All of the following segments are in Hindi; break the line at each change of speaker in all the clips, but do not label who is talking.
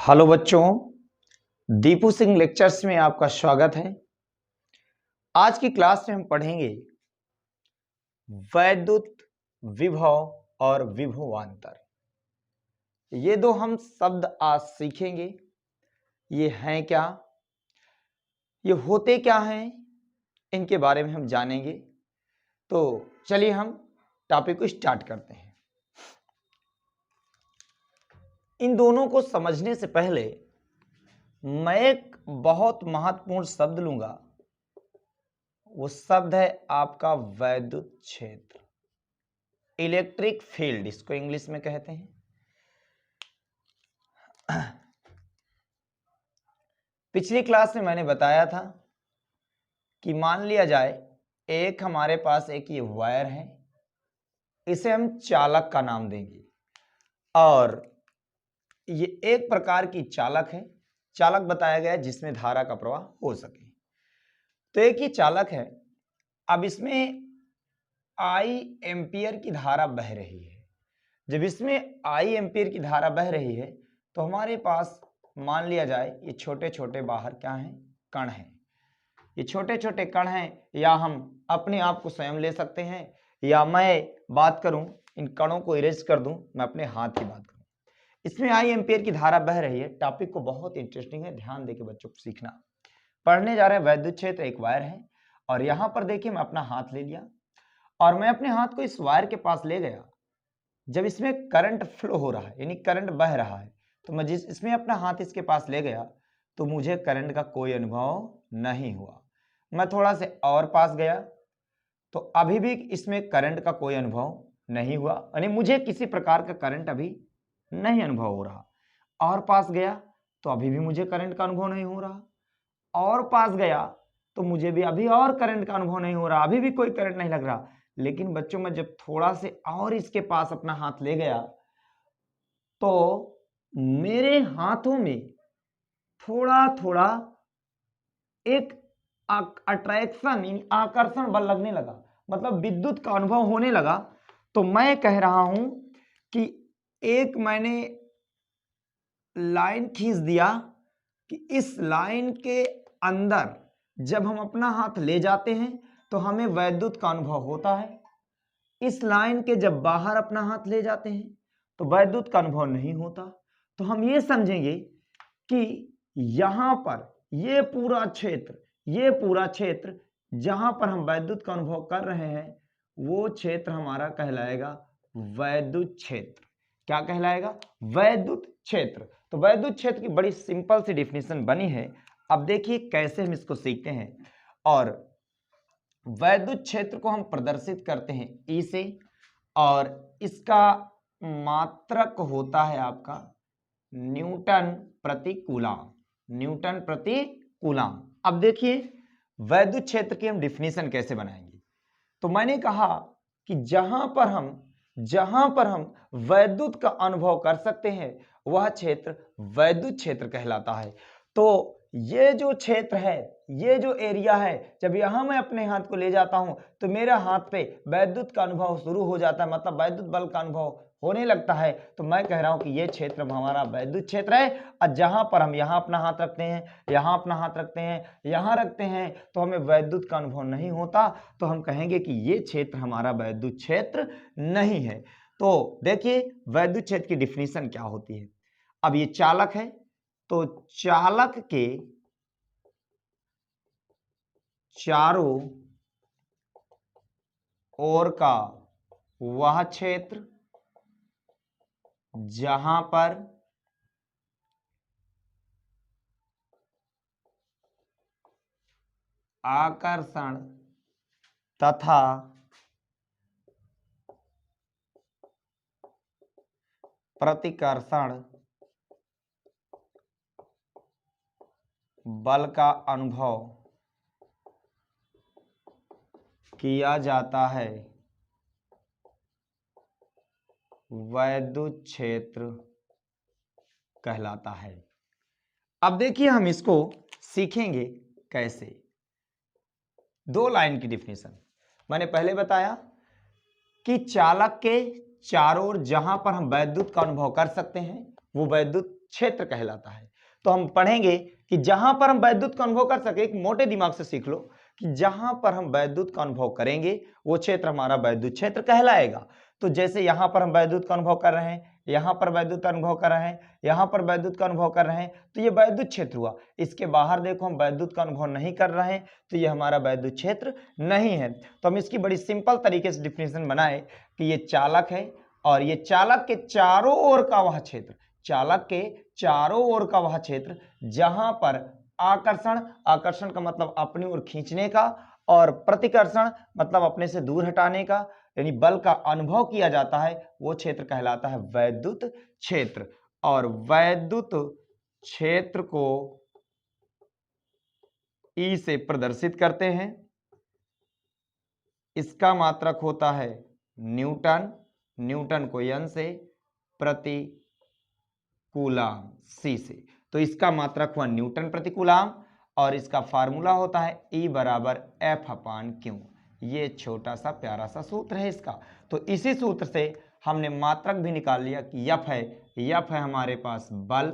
हेलो बच्चों, दीपू सिंह लेक्चर्स में आपका स्वागत है। आज की क्लास में हम पढ़ेंगे वैद्युत विभव और विभवांतर। ये दो हम शब्द आज सीखेंगे। ये हैं क्या, ये होते क्या हैं, इनके बारे में हम जानेंगे। तो चलिए हम टॉपिक को स्टार्ट करते हैं। इन दोनों को समझने से पहले मैं एक बहुत महत्वपूर्ण शब्द लूंगा। वो शब्द है आपका वैद्युत क्षेत्र, इलेक्ट्रिक फील्ड, इसको इंग्लिश में कहते हैं। पिछली क्लास में मैंने बताया था कि मान लिया जाए एक हमारे पास एक ये वायर है, इसे हम चालक का नाम देंगे और ये एक प्रकार की चालक है। चालक बताया गया है जिसमें धारा का प्रवाह हो सके। तो एक ही चालक है। अब इसमें आई एम्पियर की धारा बह रही है। जब इसमें आई एम्पियर की धारा बह रही है तो हमारे पास मान लिया जाए ये छोटे छोटे बाहर क्या हैं, कण हैं। ये छोटे छोटे कण हैं, या हम अपने आप को स्वयं ले सकते हैं, या मैं बात करूं इन कणों को इरेज कर दूं, मैं अपने हाथ की बात करूं। इसमें आई एम्पियर की धारा बह रही है। टॉपिक को बहुत इंटरेस्टिंग है, ध्यान देके बच्चों को सीखना। पढ़ने जा रहे हैं वैद्युत क्षेत्र, एक वायर है और यहां पर देखिए मैं अपना हाथ ले लिया और मैं अपने हाथ को इस वायर के पास ले गया। जब इसमें करंट फ्लो हो रहा है यानी करंट बह रहा है, तो मैं जिस इसमें अपना हाथ इसके पास ले गया तो मुझे करंट का कोई अनुभव नहीं हुआ। मैं थोड़ा से और पास गया तो अभी भी इसमें करंट का कोई अनुभव नहीं हुआ, यानी मुझे किसी प्रकार का करंट अभी नहीं अनुभव हो रहा। और पास गया तो अभी भी मुझे करंट का अनुभव नहीं हो रहा। और पास गया तो मुझे भी अभी और करंट का अनुभव नहीं हो रहा, अभी भी कोई करंट नहीं लग रहा। लेकिन बच्चों मैं जब थोड़ा से और इसके पास अपना हाथ ले गया तो मेरे हाथों में थोड़ा थोड़ा एक अट्रैक्शन, आकर्षण बल लगने लगा, मतलब विद्युत का अनुभव होने लगा। तो मैं कह रहा हूं कि एक मैंने लाइन खींच दिया कि इस लाइन के अंदर जब हम अपना हाथ ले जाते हैं तो हमें वैद्युत का अनुभव होता है। इस लाइन के जब बाहर अपना हाथ ले जाते हैं तो वैद्युत का अनुभव नहीं होता। तो हम ये समझेंगे कि यहां पर ये पूरा क्षेत्र जहां पर हम वैद्युत का अनुभव कर रहे हैं वो क्षेत्र हमारा कहलाएगा वैद्युत क्षेत्र। क्या कहलाएगा? वैद्युत क्षेत्र। तो वैद्युत क्षेत्र की बड़ी सिंपल सी डिफिनेशन बनी है। अब देखिए कैसे हम इसको सीखते हैं। और वैद्युत क्षेत्र को हम प्रदर्शित करते हैं ई से, और इसका मात्रक होता है आपका न्यूटन प्रति कूलम। न्यूटन प्रति कूलम। अब देखिए वैद्युत क्षेत्र की हम डिफिनेशन कैसे बनाएंगे। तो मैंने कहा कि जहां पर हम वैद्युत का अनुभव कर सकते हैं वह क्षेत्र वैद्युत क्षेत्र कहलाता है। तो ये जो क्षेत्र है, ये जो एरिया है, जब यहां मैं अपने हाथ को ले जाता हूं तो मेरा हाथ पे वैद्युत का अनुभव शुरू हो जाता है, मतलब वैद्युत बल का अनुभव होने लगता है। तो मैं कह रहा हूं कि ये क्षेत्र हमारा वैद्युत क्षेत्र है। और जहां पर हम यहां अपना हाथ रखते हैं, यहां अपना हाथ रखते हैं, यहां रखते हैं तो हमें वैद्युत का अनुभव नहीं होता, तो हम कहेंगे कि ये क्षेत्र हमारा वैद्युत क्षेत्र नहीं है। तो देखिए वैद्युत क्षेत्र की डिफिनीशन क्या होती है। अब ये चालक है तो चालक के चारों ओर का वह क्षेत्र जहां पर आकर्षण तथा प्रतिकर्षण बल का अनुभव किया जाता है वैद्युत क्षेत्र कहलाता है। अब देखिए हम इसको सीखेंगे कैसे। दो लाइन की डिफिनेशन मैंने पहले बताया कि चालक के चारों ओर जहां पर हम वैद्युत का अनुभव कर सकते हैं वो वैद्युत क्षेत्र कहलाता है। तो हम पढ़ेंगे कि जहां पर हम वैद्युत का अनुभव कर सके, एक मोटे दिमाग से सीख लो कि जहां पर हम वैद्युत का अनुभव करेंगे वो क्षेत्र हमारा वैद्युत क्षेत्र कहलाएगा। तो जैसे यहां पर हम वैद्युत का अनुभव कर रहे हैं, यहां पर वैद्युत का अनुभव कर रहे हैं, यहां पर वैद्युत का अनुभव कर रहे हैं, तो ये वैद्युत क्षेत्र हुआ। इसके बाहर देखो हम वैद्युत का अनुभव नहीं कर रहे हैं, तो ये हमारा वैद्युत क्षेत्र नहीं है। तो हम इसकी बड़ी सिंपल तरीके से डिफिनेशन बनाए कि ये चालक है और ये चालक के चारों ओर का वह क्षेत्र, चालक के चारों ओर का वह क्षेत्र जहां पर आकर्षण, आकर्षण का मतलब अपनी ओर खींचने का, और प्रतिकर्षण मतलब अपने से दूर हटाने का, यानी बल का अनुभव किया जाता है, वो क्षेत्र कहलाता है वैद्युत क्षेत्र। और वैद्युत क्षेत्र को ई से प्रदर्शित करते हैं। इसका मात्रक होता है न्यूटन, न्यूटन को एन से, प्रति कूलाम सी से। तो इसका मात्रक हुआ न्यूटन प्रति कूलाम और इसका फार्मूला होता है E बराबर एफ अपान क्यू। ये छोटा सा प्यारा सा सूत्र है इसका। तो इसी सूत्र से हमने मात्रक भी निकाल लिया कि यफ है, यफ है हमारे पास बल,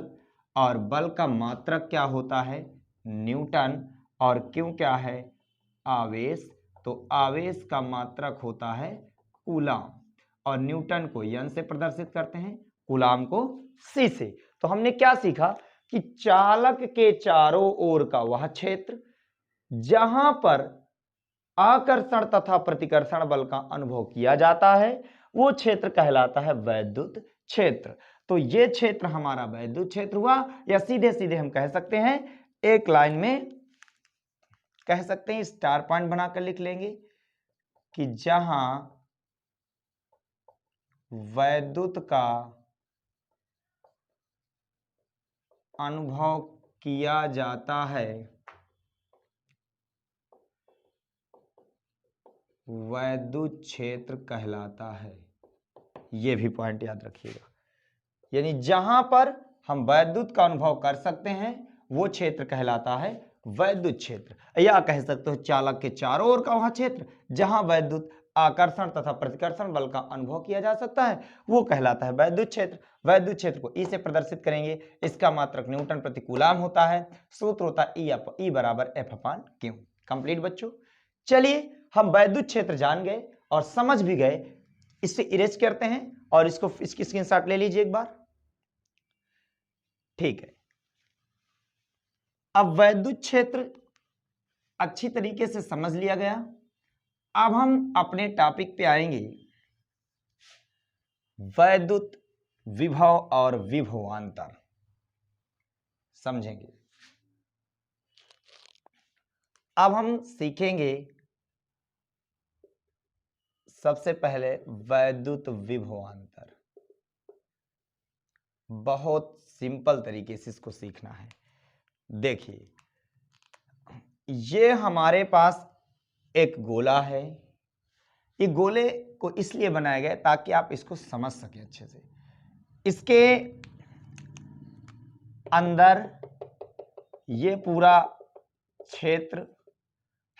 और बल का मात्रक क्या होता है न्यूटन, और क्यू क्या है आवेश। तो आवेश का मात्रक होता है कूलाम, और न्यूटन को एन से प्रदर्शित करते हैं, कूलाम को सी से। तो हमने क्या सीखा कि चालक के चारों ओर का वह क्षेत्र जहां पर आकर्षण तथा प्रतिकर्षण बल का अनुभव किया जाता है वो क्षेत्र कहलाता है वैद्युत क्षेत्र। तो ये क्षेत्र हमारा वैद्युत क्षेत्र हुआ, या सीधे सीधे हम कह सकते हैं, एक लाइन में कह सकते हैं, स्टार पॉइंट बनाकर लिख लेंगे कि जहां वैद्युत का अनुभव किया जाता है वैद्युत क्षेत्र कहलाता है। यह भी पॉइंट याद रखिएगा, यानी जहां पर हम वैद्युत का अनुभव कर सकते हैं वो क्षेत्र कहलाता है वैद्युत क्षेत्र। या कह सकते हो चालक के चारों ओर का वह क्षेत्र जहां वैद्युत आकर्षण तथा प्रतिकर्षण बल का अनुभव किया जा सकता है वो कहलाता है वैद्युत क्षेत्र। वैद्युत क्षेत्र को ई से प्रदर्शित करेंगे, इसका मात्रक न्यूटन प्रति कूलाम होता है, सूत्र होता है ई बराबर एफ अपान क्यू। कंप्लीट बच्चों। चलिए हम वैद्युत क्षेत्र जान गए और समझ भी गए, इसे इरेज करते हैं और इसकी स्क्रीनशॉट ले लीजिए एक बार। ठीक है, अब वैद्युत क्षेत्र अच्छी तरीके से समझ लिया गया। अब हम अपने टॉपिक पे आएंगे, वैद्युत विभव और विभवांतर समझेंगे। अब हम सीखेंगे सबसे पहले वैद्युत विभवांतर। बहुत सिंपल तरीके से इसको सीखना है। देखिए, ये हमारे पास एक गोला है, ये गोले को इसलिए बनाया गया ताकि आप इसको समझ सकें अच्छे से। इसके अंदर ये पूरा क्षेत्र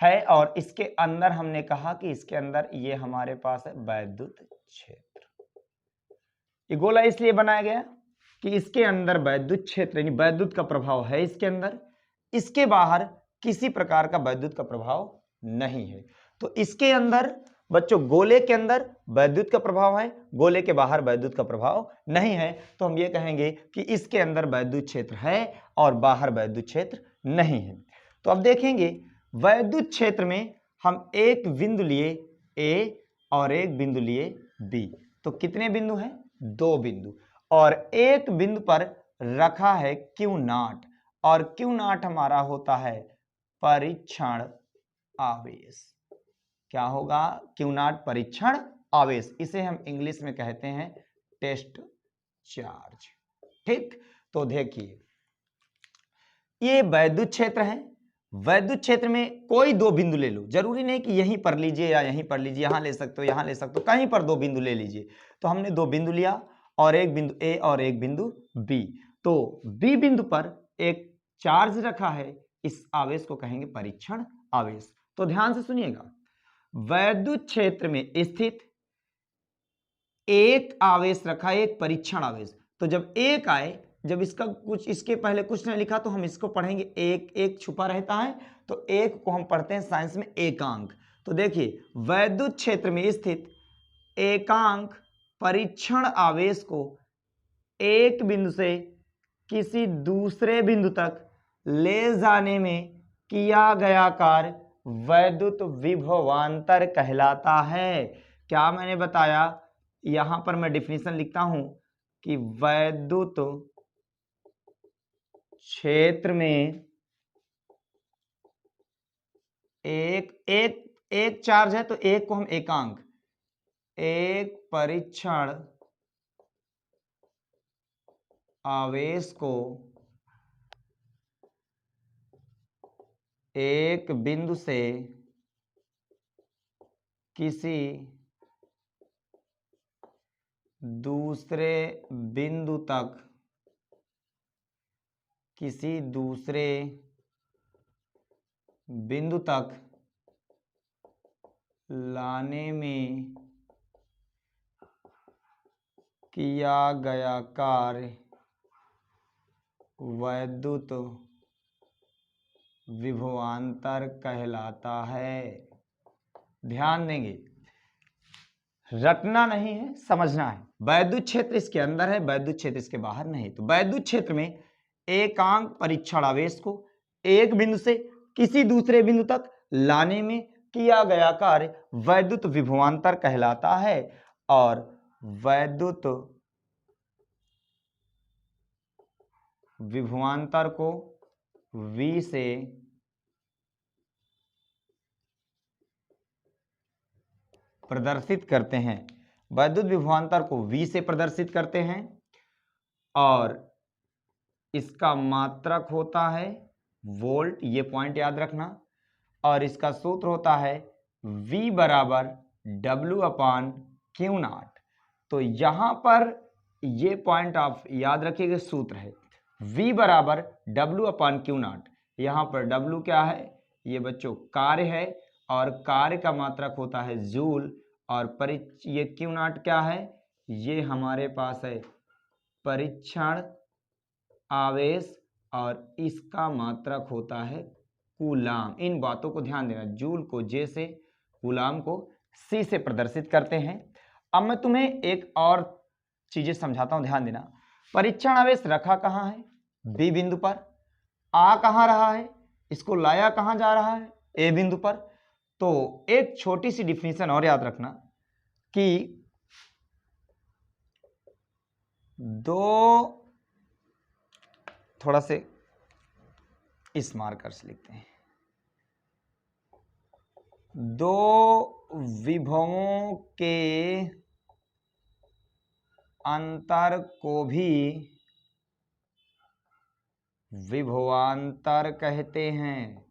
है और इसके अंदर हमने कहा कि इसके अंदर ये हमारे पास है वैद्युत क्षेत्र। ये गोला इसलिए बनाया गया कि इसके अंदर वैद्युत क्षेत्र यानी वैद्युत का प्रभाव है इसके अंदर, इसके बाहर किसी प्रकार का वैद्युत का प्रभाव नहीं है। तो इसके अंदर बच्चों, गोले के अंदर वैद्युत का प्रभाव है, गोले के बाहर वैद्युत का प्रभाव नहीं है। तो हम ये कहेंगे कि इसके अंदर वैद्युत क्षेत्र है और बाहर वैद्युत क्षेत्र नहीं है। तो अब देखेंगे वैद्युत क्षेत्र में हम एक बिंदु लिए ए और एक बिंदु लिए बी। तो कितने बिंदु हैं? दो बिंदु। और एक बिंदु पर रखा है क्यू नॉट, और क्यू नॉट हमारा होता है परीक्षण आवेश। क्या होगा? क्यू नॉट परीक्षण आवेश। इसे हम इंग्लिश में कहते हैं टेस्ट चार्ज। ठीक, तो देखिए ये वैद्युत क्षेत्र है। वैद्युत क्षेत्र में कोई दो बिंदु ले लो, जरूरी नहीं कि यहीं पर लीजिए या यहीं पर लीजिए, यहां ले सकते हो यहां ले सकते हो, कहीं पर दो बिंदु ले लीजिए। तो हमने दो बिंदु लिया और एक बिंदु ए और एक बिंदु बी। तो बी बिंदु पर एक चार्ज रखा है, इस आवेश को कहेंगे परीक्षण आवेश। तो ध्यान से सुनिएगा, वैद्युत क्षेत्र में स्थित एक आवेश रखा है, एक परीक्षण आवेश। तो जब एक आए जब इसका कुछ इसके पहले कुछ नहीं लिखा तो हम इसको पढ़ेंगे, एक एक छुपा रहता है, तो एक को हम पढ़ते हैं साइंस में एकांक। तो देखिए वैद्युत क्षेत्र में स्थित एकांक परीक्षण आवेश को एक बिंदु से किसी दूसरे बिंदु तक ले जाने में किया गया कार्य वैद्युत विभवांतर कहलाता है। क्या मैंने बताया, यहां पर मैं डिफिनीशन लिखता हूं कि वैद्युत क्षेत्र में एक चार्ज है, तो एक को हम एकांक, एक परीक्षण आवेश को एक बिंदु से किसी दूसरे बिंदु तक लाने में किया गया कार्य वैद्युत विभवांतर कहलाता है। ध्यान देंगे, रटना नहीं है, समझना है। वैद्युत क्षेत्र इसके अंदर है, वैद्युत क्षेत्र इसके बाहर नहीं। तो वैद्युत क्षेत्र में एकांक परीक्षण आवेश को एक बिंदु से किसी दूसरे बिंदु तक लाने में किया गया कार्य वैद्युत विभवांतर कहलाता है। और वैद्युत विभवांतर को V से प्रदर्शित करते हैं, वैद्युत विभवांतर को V से प्रदर्शित करते हैं, और इसका मात्रक होता है वोल्ट, ये पॉइंट याद रखना, और इसका सूत्र होता है V बराबर W/Q0। तो यहां पर ये पॉइंट आप याद रखिएगा, सूत्र है V बराबर W/Q0। यहां पर W क्या है, ये बच्चों कार्य है, और कार्य का मात्रक होता है जूल, और ये Q0 क्या है, ये हमारे पास है परीक्षण आवेश, और इसका मात्रक होता है कूलाम। इन बातों को ध्यान देना, जूल को J से, कूलाम को C से प्रदर्शित करते हैं। अब मैं तुम्हें एक और चीजें समझाता हूं, ध्यान देना। परीक्षण आवेश रखा कहां है, B बिंदु पर। आ कहां रहा है, इसको लाया कहां जा रहा है, A बिंदु पर। तो एक छोटी सी डिफिनीशन और याद रखना कि दो, थोड़ा से इस मार्कर से लिखते हैं, दो विभवों के अंतर को भी विभवांतर कहते हैं।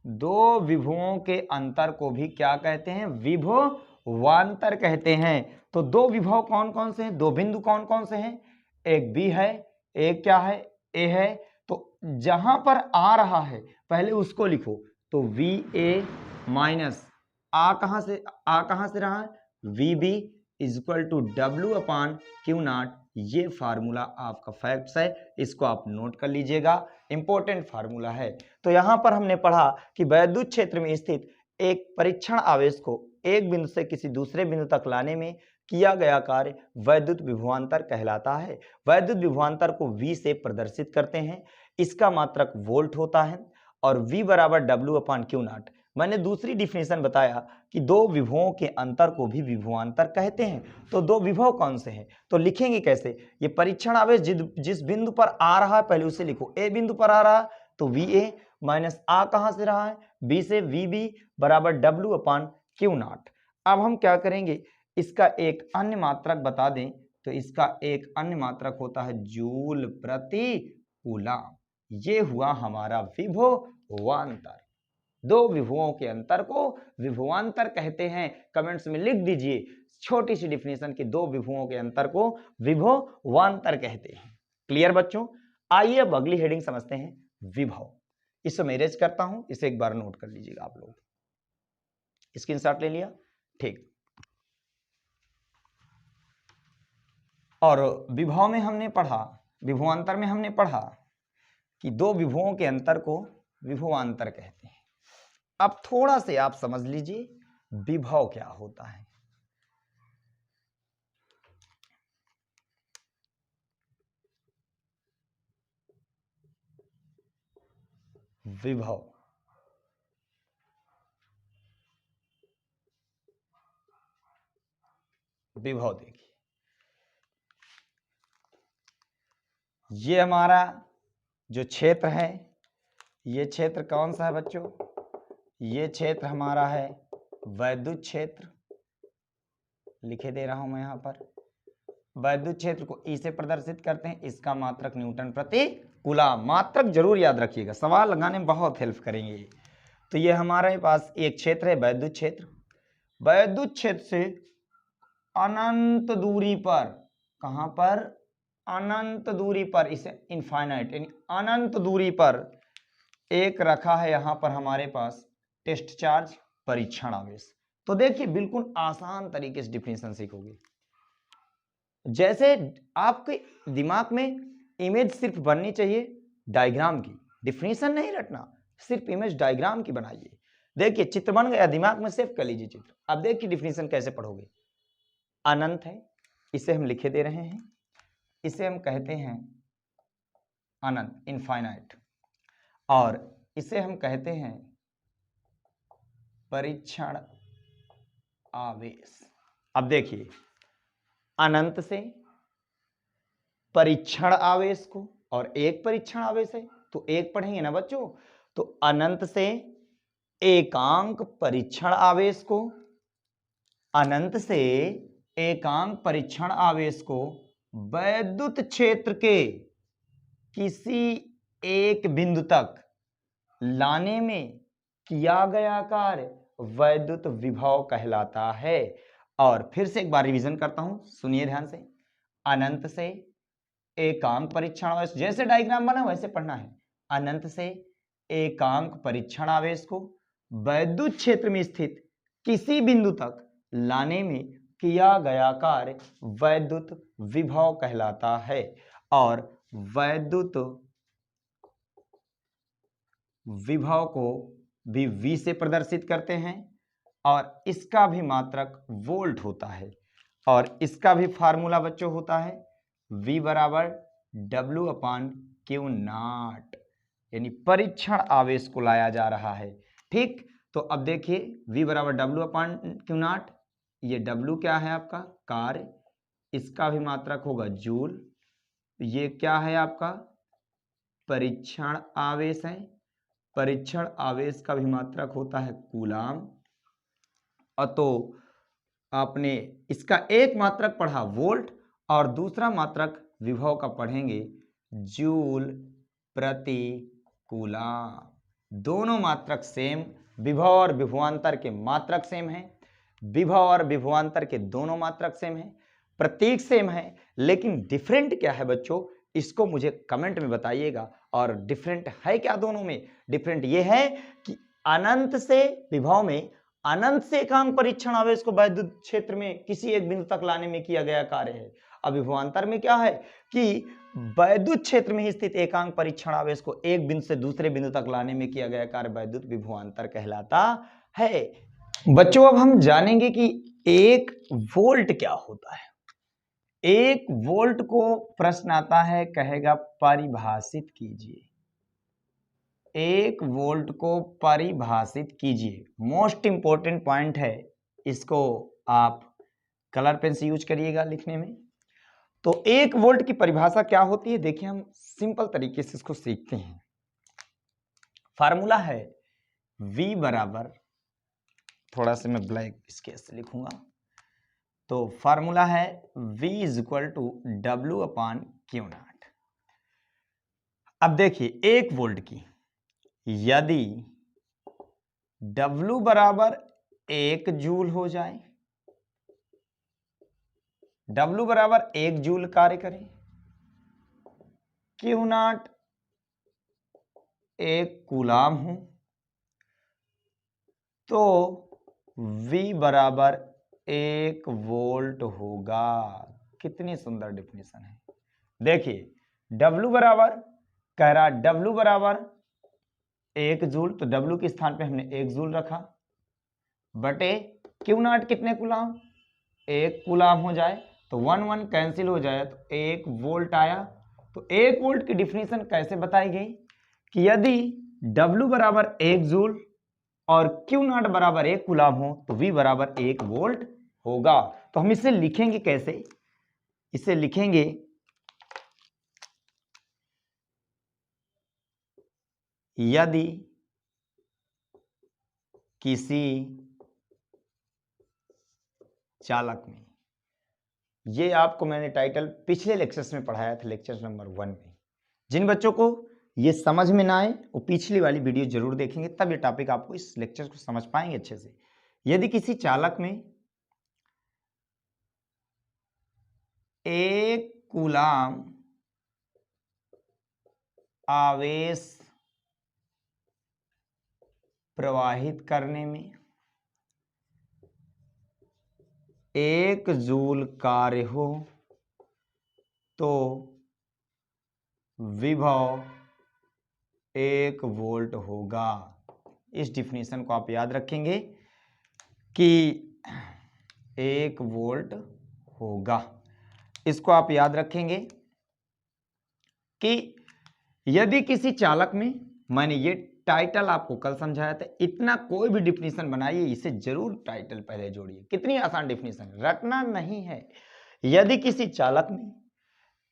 दो विभवों के अंतर को भी क्या कहते हैं, विभवांतर कहते हैं। तो दो विभव कौन कौन से हैं, दो बिंदु कौन कौन से हैं, एक B है, एक क्या है, A है। तो जहां पर आ रहा है पहले उसको लिखो, तो VA माइनस आ कहां से रहा है, VB इक्वल टू W/Q0। ये फार्मूला आपका फैक्ट्स है, इसको आप नोट कर लीजिएगा, इंपॉर्टेंट फार्मूला है। तो यहां पर हमने पढ़ा कि वैद्युत क्षेत्र में स्थित एक परीक्षण आवेश को एक बिंदु से किसी दूसरे बिंदु तक लाने में किया गया कार्य वैद्युत विभवांतर कहलाता है। वैद्युत विभवांतर को V से प्रदर्शित करते हैं, इसका मात्रक वोल्ट होता है, और V बराबर W/Q0। मैंने दूसरी डिफिनेशन बताया कि दो विभवों के अंतर को भी विभवांतर कहते हैं। तो दो विभव कौन से हैं, तो लिखेंगे कैसे, ये परीक्षण आवेश जिस बिंदु पर आ रहा है पहले उसे लिखो, A बिंदु पर आ रहा है तो VA माइनस आ कहां से रहा है, B से, VB बराबर W/Q0। अब हम क्या करेंगे, इसका एक अन्य मात्रक बता दें, तो इसका एक अन्य मात्रक होता है जूल प्रति कूलाम। ये हुआ हमारा विभवांतर। दो विभवों के अंतर को विभवांतर कहते हैं। कमेंट्स में लिख दीजिए छोटी सी डिफिनेशन कि दो विभवों के अंतर को विभवांतर कहते हैं। क्लियर बच्चों, आइए अब अगली हेडिंग समझते हैं, विभव। इसे मैं इरेज करता हूं, इसे एक बार नोट कर लीजिएगा आप लोग। स्क्रीनशॉट ले लिया, ठीक। और विभव में हमने पढ़ा विभवांतर में हमने पढ़ा कि दो विभवों के अंतर को विभवांतर कहते हैं। अब थोड़ा से आप समझ लीजिए विभव क्या होता है। विभव विभव देखिए, ये हमारा जो क्षेत्र है, ये क्षेत्र कौन सा है बच्चों? ये क्षेत्र हमारा है वैद्युत क्षेत्र, लिखे दे रहा हूं मैं यहां पर। वैद्युत क्षेत्र को ई से प्रदर्शित करते हैं, इसका मात्रक न्यूटन प्रति कूलम। मात्रक जरूर याद रखिएगा, सवाल लगाने में बहुत हेल्प करेंगे। तो ये हमारे पास एक क्षेत्र है वैद्युत क्षेत्र। वैद्युत क्षेत्र से अनंत दूरी पर, कहां पर? अनंत दूरी पर, इसे इनफाइनाइट यानी अनंत दूरी पर एक रखा है यहां पर हमारे पास टेस्ट चार्ज, परीक्षण आवेश। तो देखिए बिल्कुल आसान तरीके से डिफिनेशन सीखोगे। जैसे आपके दिमाग में इमेज सिर्फ बननी चाहिए डायग्राम की, डिफिनेशन नहीं रटना, सिर्फ इमेज डायग्राम की बनाइए। देखिए चित्र बन गया, दिमाग में सेव कर लीजिए चित्र। अब देखिए डिफिनेशन कैसे पढ़ोगे। अनंत है, इसे हम लिखे दे रहे हैं, इसे हम कहते हैं अनंत, इनफाइनाइट, और इसे हम कहते हैं परीक्षण आवेश। अब देखिए अनंत से परीक्षण आवेश को, और एक परीक्षण आवेश है तो एक पढ़ेंगे ना बच्चों, तो अनंत से एकांक परीक्षण आवेश को, अनंत से एकांक परीक्षण आवेश को वैद्युत क्षेत्र के किसी एक बिंदु तक लाने में किया गया कार्य वैद्युत विभव कहलाता है। और फिर से एक बार रिवीजन करता हूं, सुनिए ध्यान से। अनंत से एकांक परीक्षण आवेश, जैसे डायग्राम बना वैसे पढ़ना है। अनंत से एकांक परीक्षण आवेश को वैद्युत क्षेत्र में स्थित किसी बिंदु तक लाने में किया गया कार्य वैद्युत विभव कहलाता है। और वैद्युत विभव को भी V से प्रदर्शित करते हैं, और इसका भी मात्रक वोल्ट होता है, और इसका भी फार्मूला बच्चों होता है V बराबर W/Q0, यानी परीक्षण आवेश को लाया जा रहा है। ठीक, तो अब देखिए V बराबर W/Q0, ये W क्या है आपका? कार्य, इसका भी मात्रक होगा जूल। ये क्या है आपका? परीक्षण आवेश है, परीक्षण आवेश का भी मात्रक होता है कूलाम। तो आपने इसका एक मात्रक पढ़ा वोल्ट, और दूसरा मात्रक विभव का पढ़ेंगे जूल प्रति कूलाम। दोनों मात्रक सेम, विभव और विभवांतर के मात्रक सेम है, विभव और विभवांतर के दोनों मात्रक सेम है, प्रतीक सेम है, लेकिन डिफरेंट क्या है बच्चों, इसको मुझे कमेंट में बताइएगा। और डिफरेंट है क्या दोनों में? डिफरेंट ये है कि अनंत से विभव में अनंत से एकांक परीक्षण आवेश को वैद्युत क्षेत्र में किसी एक बिंदु तक लाने में किया गया कार्य है। अब विभवांतर में क्या है कि वैद्युत क्षेत्र में ही स्थित एकांक परीक्षण आवेश को एक बिंदु से दूसरे बिंदु तक लाने में किया गया कार्य वैद्युत विभवांतर कहलाता है। बच्चों अब हम जानेंगे कि एक वोल्ट क्या होता है। एक वोल्ट को प्रश्न आता है, कहेगा परिभाषित कीजिए। एक वोल्ट को परिभाषित कीजिए, मोस्ट इंपॉर्टेंट पॉइंट है, इसको आप कलर पेन से यूज करिएगा लिखने में। तो एक वोल्ट की परिभाषा क्या होती है, देखिए हम सिंपल तरीके से इसको सीखते हैं। फार्मूला है V बराबर, थोड़ा सा मैं ब्लैक स्केच से लिखूंगा, तो फार्मूला है V = W/Q0। अब देखिए एक वोल्ट की यदि W बराबर 1 जूल हो जाए, W बराबर 1 जूल कार्य करे, Q0 1 कूलाम हो, तो V बराबर 1 वोल्ट होगा। कितनी सुंदर डिफिनेशन है। देखिए W बराबर कह रहा W बराबर 1 जूल, तो W के स्थान पे हमने 1 जूल रखा, बटे क्यू नॉट कितने कूलाम, 1 कूलाम हो जाए, तो 1 1 कैंसिल हो जाए तो 1 वोल्ट आया। तो 1 वोल्ट की डिफिनीशन कैसे बताई गई कि यदि W बराबर 1 जूल और क्यू नॉट बराबर 1 कूलाम हो तो V बराबर 1 वोल्ट होगा। तो हम इसे लिखेंगे कैसे, इसे लिखेंगे यदि किसी चालक में, ये आपको मैंने टाइटल पिछले लेक्चर्स में पढ़ाया था, लेक्चर नंबर 1 में। जिन बच्चों को ये समझ में ना आए वो पिछली वाली वीडियो जरूर देखेंगे, तब ये टॉपिक आपको इस लेक्चर को समझ पाएंगे अच्छे से। यदि किसी चालक में 1 कूलाम आवेश प्रवाहित करने में 1 जूल कार्य हो तो विभव 1 वोल्ट होगा। इस डिफिनीशन को आप याद रखेंगे कि 1 वोल्ट होगा। इसको आप याद रखेंगे कि यदि किसी चालक में, मैंने ये टाइटल आपको कल समझाया था, इतना कोई भी डिफिनीशन बनाइए इसे जरूर टाइटल पहले जोड़िए। कितनी आसान डिफिनीशन, रटना नहीं है। यदि किसी चालक में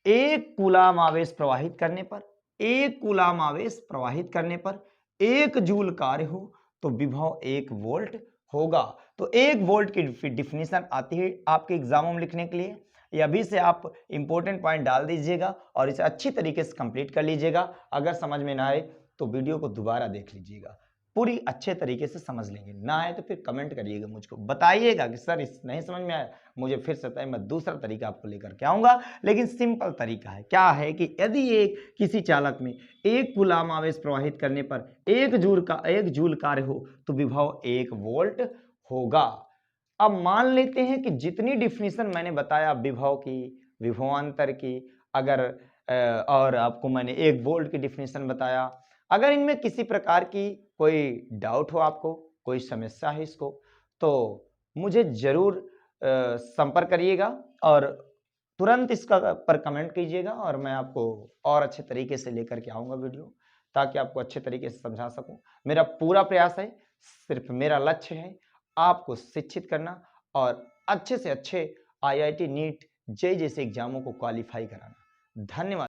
1 कूलाम आवेश प्रवाहित करने पर, 1 कूलाम आवेश प्रवाहित करने पर 1 जूल कार्य हो तो विभव 1 वोल्ट होगा। तो 1 वोल्ट की डिफिनीशन आती है आपके एग्जामों में लिखने के लिए। ये अभी से आप इंपॉर्टेंट पॉइंट डाल दीजिएगा और इसे अच्छी तरीके से कंप्लीट कर लीजिएगा। अगर समझ में ना आए तो वीडियो को दोबारा देख लीजिएगा, पूरी अच्छे तरीके से समझ लेंगे। ना आए तो फिर कमेंट करिएगा, मुझको बताइएगा कि सर इस नहीं समझ में आया, मुझे फिर से बताइए, मैं दूसरा तरीका आपको लेकर के आऊंगा। लेकिन सिंपल तरीका है, क्या है कि यदि एक किसी चालक में 1 कूलाम आवेश प्रवाहित करने पर 1 जूल कार्य हो तो विभव 1 वोल्ट होगा। अब मान लेते हैं कि जितनी डिफिनीशन मैंने बताया विभव की, विभवांतर की, अगर और आपको मैंने 1 वोल्ट की डिफिनीशन बताया, अगर इनमें किसी प्रकार की कोई डाउट हो, आपको कोई समस्या है इसको, तो मुझे जरूर संपर्क करिएगा और तुरंत इसका पर कमेंट कीजिएगा और मैं आपको और अच्छे तरीके से लेकर के आऊंगा वीडियो, ताकि आपको अच्छे तरीके से समझा सकूं। मेरा पूरा प्रयास है, सिर्फ मेरा लक्ष्य है आपको शिक्षित करना और अच्छे से अच्छे IIT नीट जेईई जैसे एग्जामों को क्वालिफाई कराना। धन्यवाद।